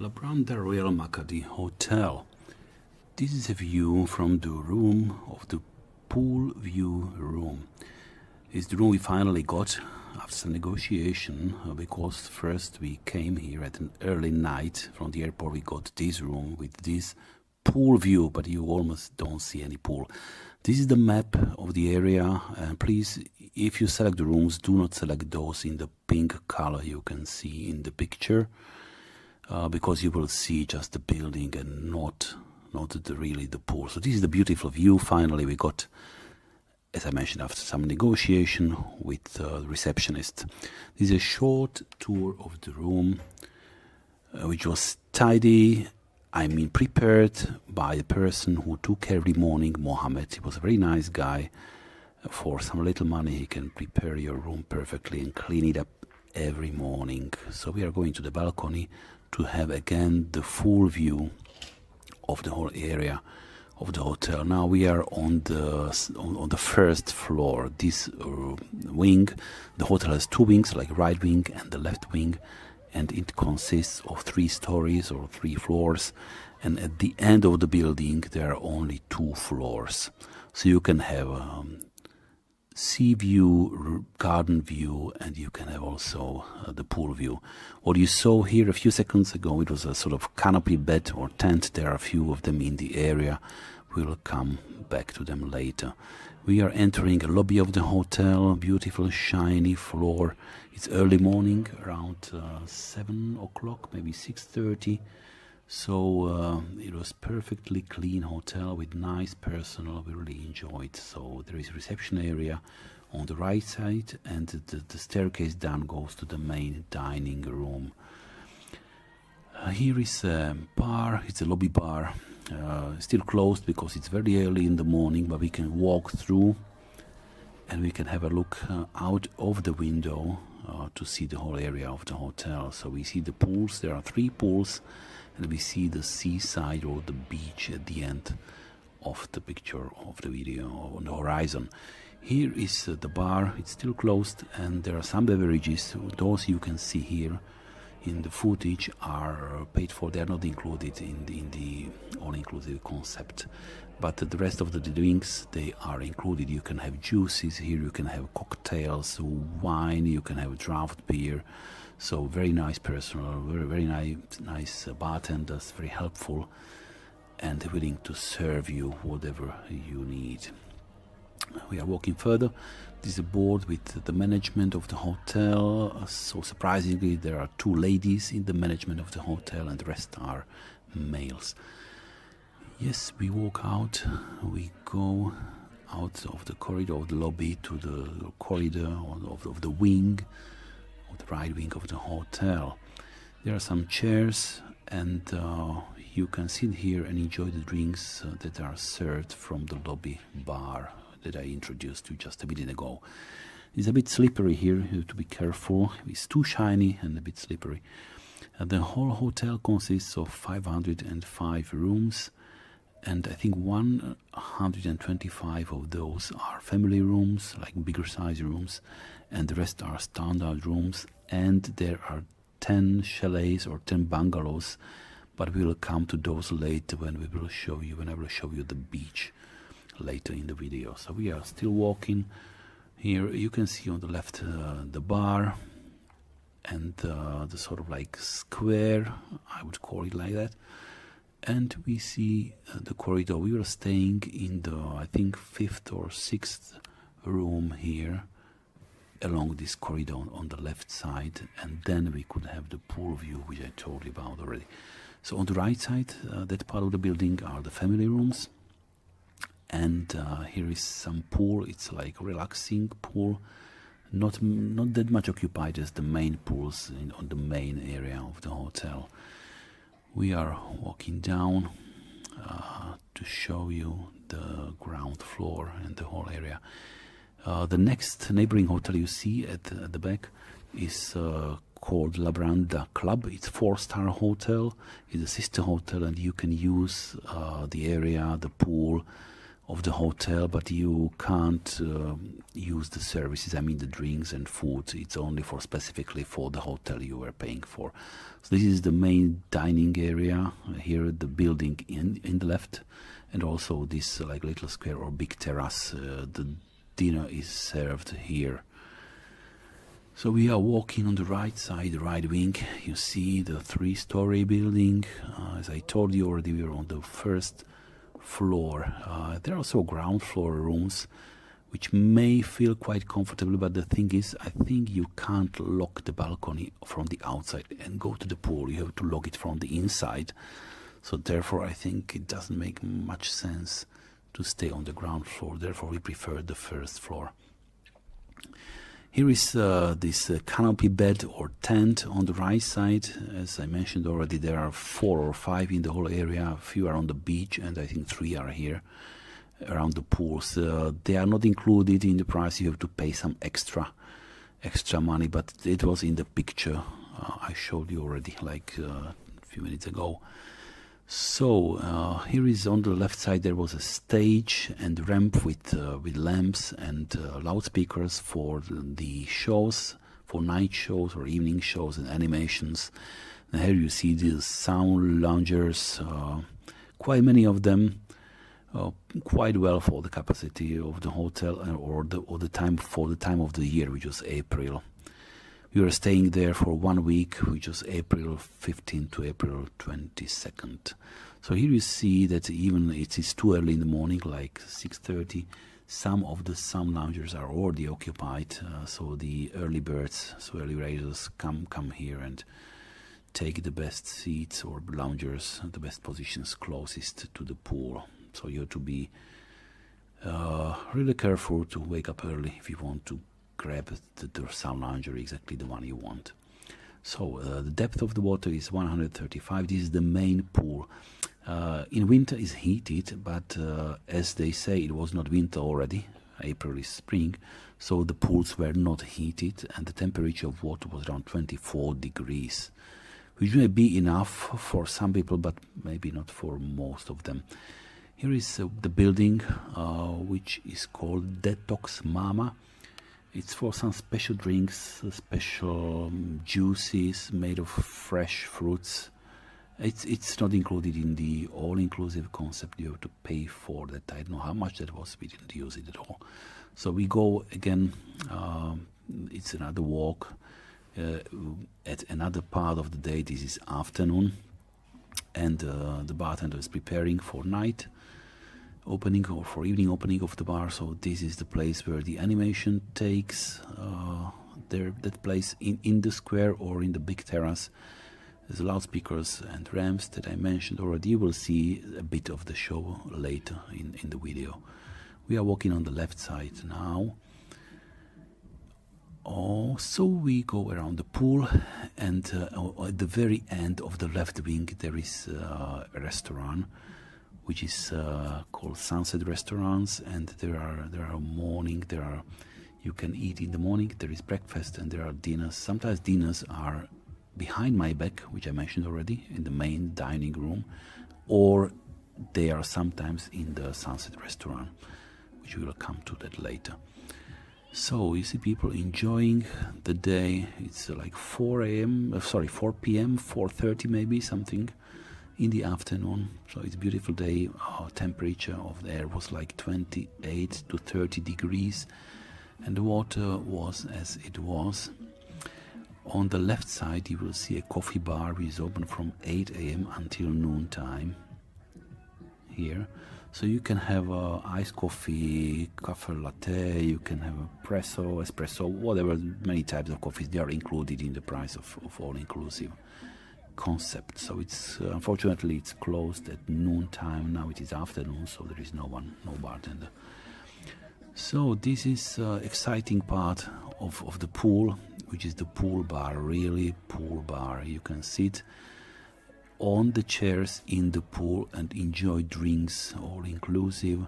Labranda Royal MAKADI Hotel. This is a view from the room of the pool view room. It's the room we finally got after some negotiation because first we came here at an early night from the airport. We got this room with this pool view, but you almost don't see any pool. This is the map of the area, and please, if you select the rooms, do not select those in the pink color you can see in the picture, because you will see just the building and not really the pool. So this is the beautiful view. Finally we got, as I mentioned, after some negotiation with the receptionist. This is a short tour of the room, which was tidy, prepared by the person who took every morning, Mohammed. He was a very nice guy. For some little money he can prepare your room perfectly and clean it up every morning. So we are going to the balcony to have again the full view of the whole area of the hotel. Now we are on the first floor. This wing, the hotel has two wings, like right wing and the left wing, and it consists of 3 stories or 3 floors, and at the end of the building there are only 2 floors. So you can have sea view, garden view, and you can have also the pool view. What you saw here a few seconds ago, it was a sort of canopy bed or tent. There are a few of them in the area. We will come back to them later. We are entering a lobby of the hotel, beautiful shiny floor. It's early morning, around 7 o'clock, maybe 6:30. So it was perfectly clean hotel with nice personnel. We really enjoyed. So there is a reception area on the right side, and the staircase down goes to the main dining room. Here is a bar. It's a lobby bar. Still closed because it's very early in the morning, but we can walk through and we can have a look out of the window to see the whole area of the hotel. So we see the pools. There are 3 pools, and we see the seaside or the beach at the end of the picture of the video on the horizon. Here is the bar. It's still closed, and there are some beverages. Those you can see here in the footage are paid for. They are not included in the all-inclusive concept, but the rest of the drinks, they are included. You can have juices here, you can have cocktails, wine, you can have draft beer. So very nice personnel, very nice bartenders, very helpful and willing to serve you whatever you need. We are walking further. This is a board with the management of the hotel. So surprisingly, there are 2 ladies in the management of the hotel, and the rest are males. Yes, we walk out. We go out of the corridor of the lobby to the corridor of the wing, of the right wing of the hotel. There are some chairs, and you can sit here and enjoy the drinks that are served from the lobby bar that I introduced you just a minute ago. It's a bit slippery here, you have to be careful. It's too shiny and a bit slippery. The whole hotel consists of 505 rooms, and I think 125 of those are family rooms, like bigger size rooms, and the rest are standard rooms, and there are 10 chalets or 10 bungalows, but we will come to those later when I will show you the beach later in the video. So we are still walking. Here you can see on the left the bar and the sort of like square, I would call it like that, and we see the corridor. We were staying in the, I think, 5th or 6th room here along this corridor on the left side, and then we could have the pool view, which I told you about already. So on the right side, that part of the building are the family rooms. And here is some pool. It's like relaxing pool, not that much occupied as the main pools on the main area of the hotel. We are walking down to show you the ground floor and the whole area. The next neighboring hotel you see at the back is called Labranda Club. It's 4-star hotel. It's a sister hotel, and you can use the area, the pool, of the hotel, but you can't use the services, I mean the drinks and food. It's only for specifically for the hotel you were paying for. So this is the main dining area here, the building in the left, and also this like little square or big terrace. The dinner is served here. So we are walking on the right side, the right wing. You see the 3-story building. As I told you already, we are on the first floor. There are also ground floor rooms, which may feel quite comfortable, but the thing is, I think you can't lock the balcony from the outside and go to the pool. You have to lock it from the inside. So therefore, I think it doesn't make much sense to stay on the ground floor. Therefore, we prefer the first floor. Here is this canopy bed or tent on the right side. As I mentioned already, there are 4 or 5 in the whole area. A few are on the beach, and I think 3 are here around the pools. They are not included in the price. You have to pay some extra money, but it was in the picture I showed you already, like a few minutes ago. So here is on the left side, there was a stage and ramp with lamps and loudspeakers for the shows, for night shows or evening shows and animations. And here you see these sound loungers, quite many of them, quite well for the capacity of the hotel or the time for the time of the year, which was April. We were staying there for 1 week, which was April 15th to April 22nd. So here you see that even it is too early in the morning, like 6:30, some of the sun loungers are already occupied. So the early birds, so early risers come here and take the best seats or loungers, the best positions closest to the pool. So you have to be really careful to wake up early if you want to grab the sun lounger, exactly the one you want. So the depth of the water is 135. This is the main pool. In winter is heated, but as they say, it was not winter already. April is spring, so the pools were not heated, and the temperature of water was around 24 degrees, which may be enough for some people, but maybe not for most of them. Here is the building, which is called Detox Mama. It's for some special drinks, special juices made of fresh fruits. It's not included in the all-inclusive concept. You have to pay for that. I don't know how much that was. We didn't use it at all. So we go again. It's another walk at another part of the day. This is afternoon, and the bartender is preparing for night opening or for evening opening of the bar. So this is the place where the animation takes that place in the square or in the big terrace. There's loudspeakers and ramps that I mentioned already. You will see a bit of the show later in the video. We are walking on the left side now. So we go around the pool, and at the very end of the left wing there is a restaurant, which is called Sunset Restaurants, and there are morning. You can eat in the morning. There is breakfast and there are dinners. Sometimes dinners are behind my back, which I mentioned already, in the main dining room, or they are sometimes in the Sunset Restaurant, which we will come to that later. So you see people enjoying the day. It's like 4 p.m., 4:30 maybe, something in the afternoon. So it's a beautiful day. Temperature of the air was like 28 to 30 degrees, and the water was as it was. On the left side you will see a coffee bar which is open from 8 a.m. until noon time here. So you can have iced coffee, cafe latte, you can have espresso, whatever, many types of coffees. They are included in the price of all-inclusive concept. So it's unfortunately it's closed at noon time. Now it is afternoon, so there is no bartender. So this is exciting part of the pool, which is the pool bar, really pool bar. You can sit on the chairs in the pool and enjoy drinks, all inclusive,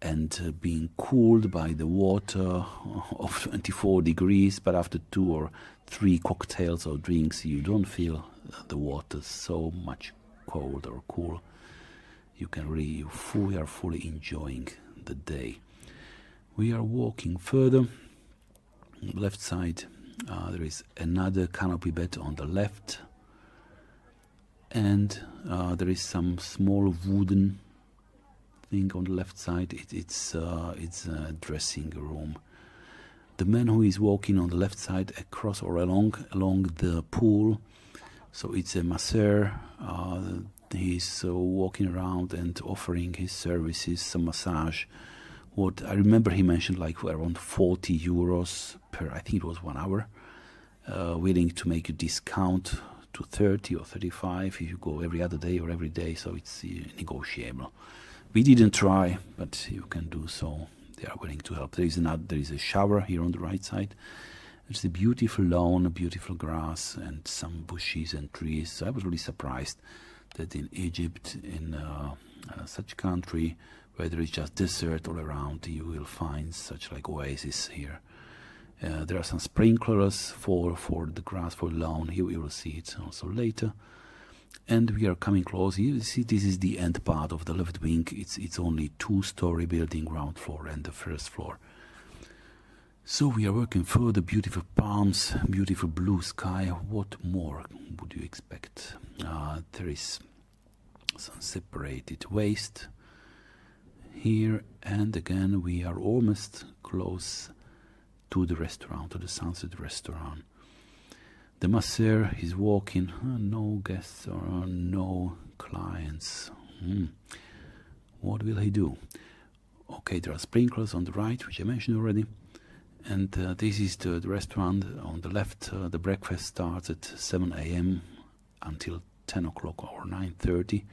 and being cooled by the water of 24 degrees. But after 2 or 3 cocktails or drinks, you don't feel the water so much cold or cool. you can really, we are fully enjoying the day. We are walking further. On the left side, there is another canopy bed on the left, and there is some small wooden thing on the left side. It's a dressing room. The man who is walking on the left side across or along the pool, so it's a masseur. He's walking around and offering his services, some massage. What I remember, he mentioned like around 40 euros per, I think it was 1 hour, willing to make a discount to 30 or 35 if you go every other day or every day, so it's negotiable. We didn't try, but you can do so. They are willing to help. There is a shower here on the right side. There's a beautiful lawn, a beautiful grass, and some bushes and trees. So I was really surprised that in Egypt, in such a country where there is just desert all around, you will find such like oasis here. There are some sprinklers for the grass, for the lawn. Here we will see it also later. And we are coming close. You see, this is the end part of the left wing. It's only 2-story building, ground floor and the first floor. So we are working further. Beautiful palms, beautiful blue sky. What more would you expect? There is some separated waste here, and again we are almost close to the restaurant, to the Sunset restaurant. The masseur is walking. No guests or no clients. What will he do? Okay, there are sprinklers on the right, which I mentioned already. And this is the restaurant on the left. The breakfast starts at 7 a.m. until 10 o'clock or 9:30.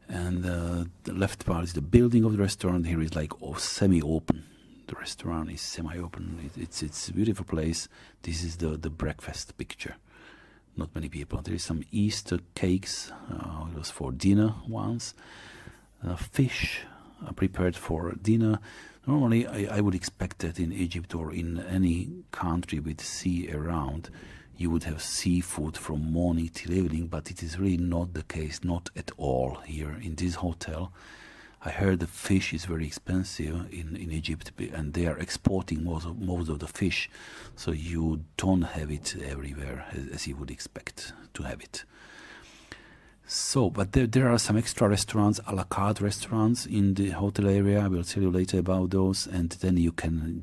And the left part is the building of the restaurant. Here is like semi-open. The restaurant is semi-open. It's a beautiful place. This is the breakfast picture. Not many people. There is some Easter cakes. It was for dinner once. Fish prepared for dinner. Normally, I would expect that in Egypt or in any country with sea around, you would have seafood from morning till evening, but it is really not the case, not at all here in this hotel. I heard the fish is very expensive in Egypt, and they are exporting most of the fish, so you don't have it everywhere as you would expect to have it. So, but there are some extra restaurants, a la carte restaurants in the hotel area. I will tell you later about those, and then you can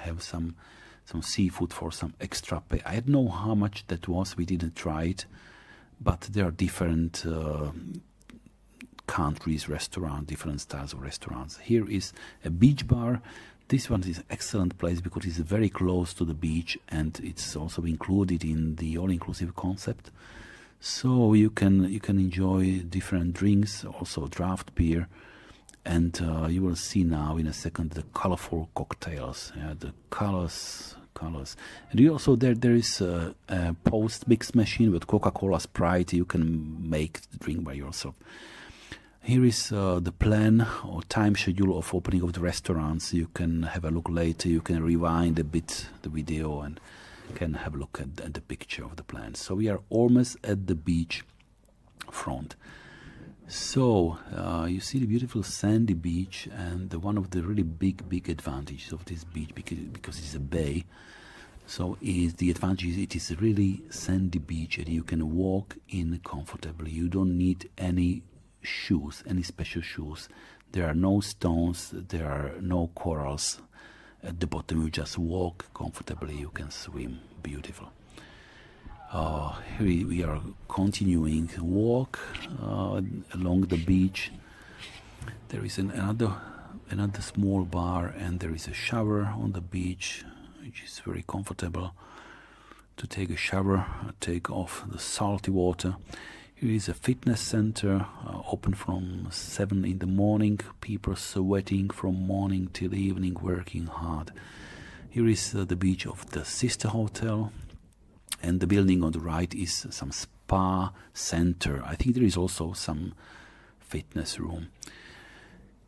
have some seafood for some extra pay. I don't know how much that was. We didn't try it, but there are different countries, restaurants, different styles of restaurants. Here is a beach bar. This one is an excellent place because it's very close to the beach, and it's also included in the all-inclusive concept. So you can enjoy different drinks, also draft beer, and you will see now in a second the colorful cocktails, the colors. And you also there is a post mix machine with Coca-Cola, Sprite. You can make the drink by yourself. Here is the plan or time schedule of opening of the restaurants. You can have a look later. You can rewind a bit the video and can have a look at the picture of the plan. So we are almost at the beach front. So you see the beautiful sandy beach, and one of the really big advantages of this beach, because it's a bay, so is the advantage it is a really sandy beach and you can walk in comfortably. You don't need any shoes, any special shoes. There are no stones, there are no corals at the bottom. You just walk comfortably, you can swim. Beautiful. Here we are continuing walk along the beach. There is another small bar, and there is a shower on the beach, which is very comfortable to take a shower, take off the salty water. Here is a fitness center, open from 7 in the morning. People sweating from morning till evening, working hard. Here is the beach of the sister hotel, and the building on the right is some spa center. I think there is also some fitness room.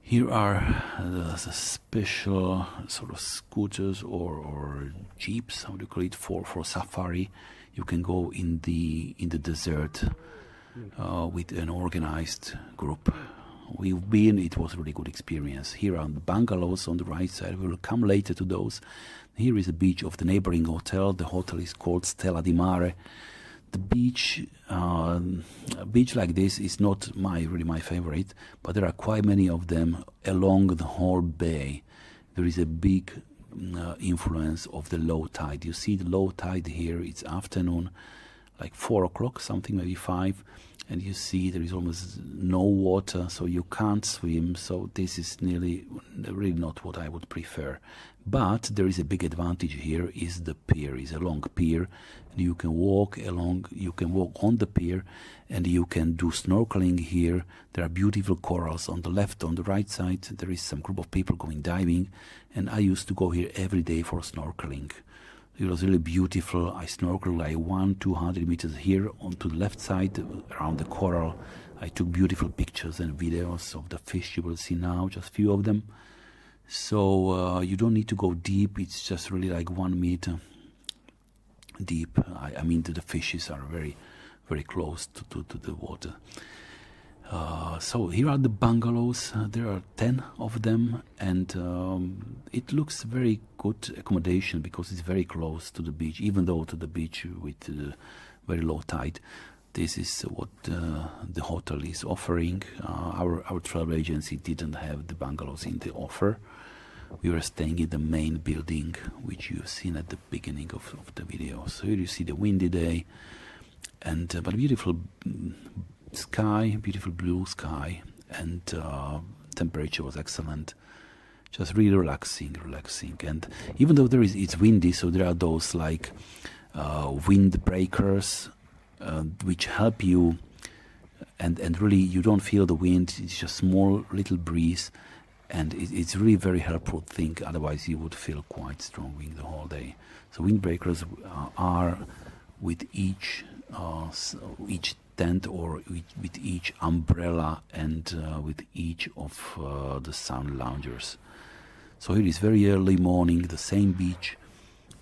Here are the special sort of scooters or jeeps, how do you call it, for safari. You can go in the desert with an organized group we've been, it was a really good experience. Here are the bungalows on the right side. We will come later to those. Here is the beach of the neighboring hotel. The hotel is called Stella di Mare. The beach, a beach like this is not really my favorite, but there are quite many of them along the whole bay. There is a big influence of the low tide. You see the low tide here, it's afternoon, like 4 o'clock, something, maybe 5, and you see there is almost no water, so you can't swim. So this is really not what I would prefer. But there is a big advantage here, is the pier. Is a long pier, and you can walk along, you can walk on the pier, and you can do snorkeling here. There are beautiful corals on the left, on the right side. There is some group of people going diving, and I used to go here every day for snorkeling. It was really beautiful. I snorkeled like 100-200 meters here onto the left side around the coral. I took beautiful pictures and videos of the fish you will see now, just a few of them. So you don't need to go deep. It's just really like 1 meter deep. I mean, the fishes are very, very close to the water. So here are the bungalows. There are 10 of them, and it looks very good accommodation because it's very close to the beach, even though to the beach with very low tide. This is what the hotel is offering. Our travel agency didn't have the bungalows in the offer. We were staying in the main building, which you've seen at the beginning of the video. So here you see the windy day, and but beautiful sky, beautiful blue sky, and temperature was excellent. Just really relaxing. And even though it's windy, so there are those like wind breakers which help you, and really you don't feel the wind. It's just small little breeze, and it's really very helpful thing. Otherwise you would feel quite strong wind the whole day. So windbreakers are with each tent, or with each umbrella, and with each of the sun loungers. So it is very early morning, the same beach.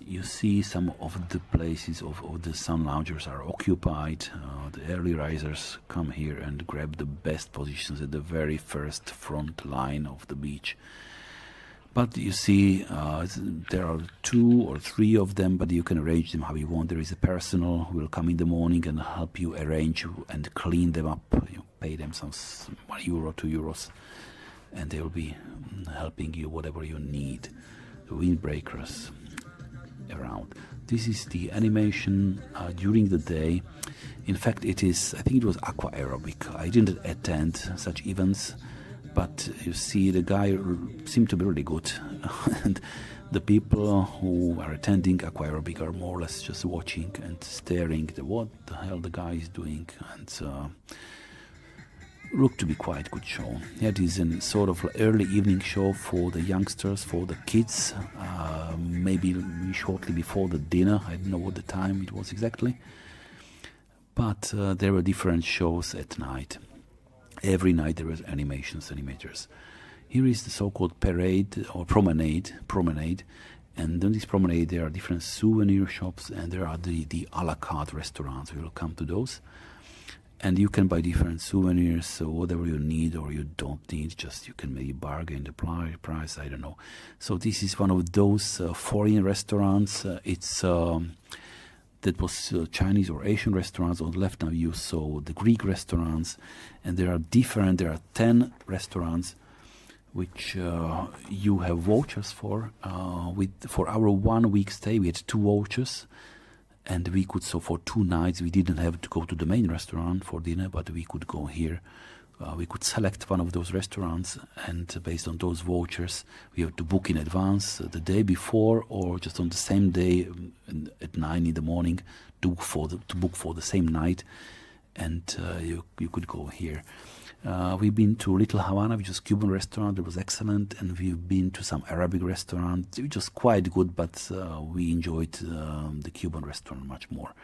You see some of the places of the sun loungers are occupied. The early risers come here and grab the best positions at the very first front line of the beach. But you see, there are 2 or 3 of them, but you can arrange them how you want. There is a personnel who will come in the morning and help you arrange and clean them up. You pay them some €1, €2, and they will be helping you whatever you need. The windbreakers around. This is the animation during the day. In fact, I think it was aqua aerobic. I didn't attend such events, but you see the guy seemed to be really good. And the people who are attending aqua aerobic are more or less just watching and staring at what the hell the guy is doing, and looked to be quite good show. It is a sort of early evening show for the youngsters, for the kids, maybe shortly before the dinner. I don't know what the time it was exactly, but there were different shows at night. Every night there was animators. Here is the so-called parade or promenade, and on this promenade there are different souvenir shops, and there are the a la carte restaurants. We will come to those. And you can buy different souvenirs, so whatever you need or you don't need, just you can maybe bargain the price, I don't know. So this is one of those foreign restaurants. That was Chinese or Asian restaurants. On the left now you saw the Greek restaurants, and there are 10 restaurants which you have vouchers for. For our 1 week stay we had 2 vouchers. And we could, so for 2 nights, we didn't have to go to the main restaurant for dinner, but we could go here. We could select one of those restaurants, and based on those vouchers, we have to book in advance the day before, or just on the same day at 9 in the morning to book for the same night, and you could go here. We've been to Little Havana, which is a Cuban restaurant. That was excellent. And we've been to some Arabic restaurants, which was quite good, but we enjoyed the Cuban restaurant much more.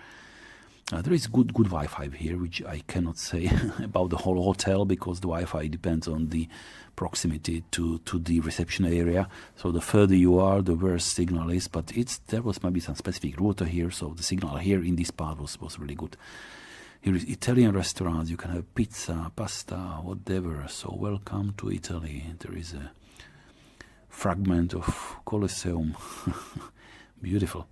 There is good Wi-Fi here, which I cannot say about the whole hotel, because the Wi-Fi depends on the proximity to the reception area. So the further you are, the worse signal is. But there was maybe some specific router here, so the signal here in this part was really good. Here is Italian restaurants. You can have pizza, pasta, whatever. So welcome to Italy. There is a fragment of Colosseum. Beautiful.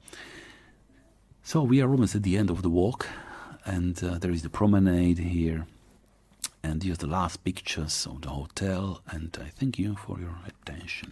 So we are almost at the end of the walk, and there is the promenade here, and here's the last pictures of the hotel, and I thank you for your attention.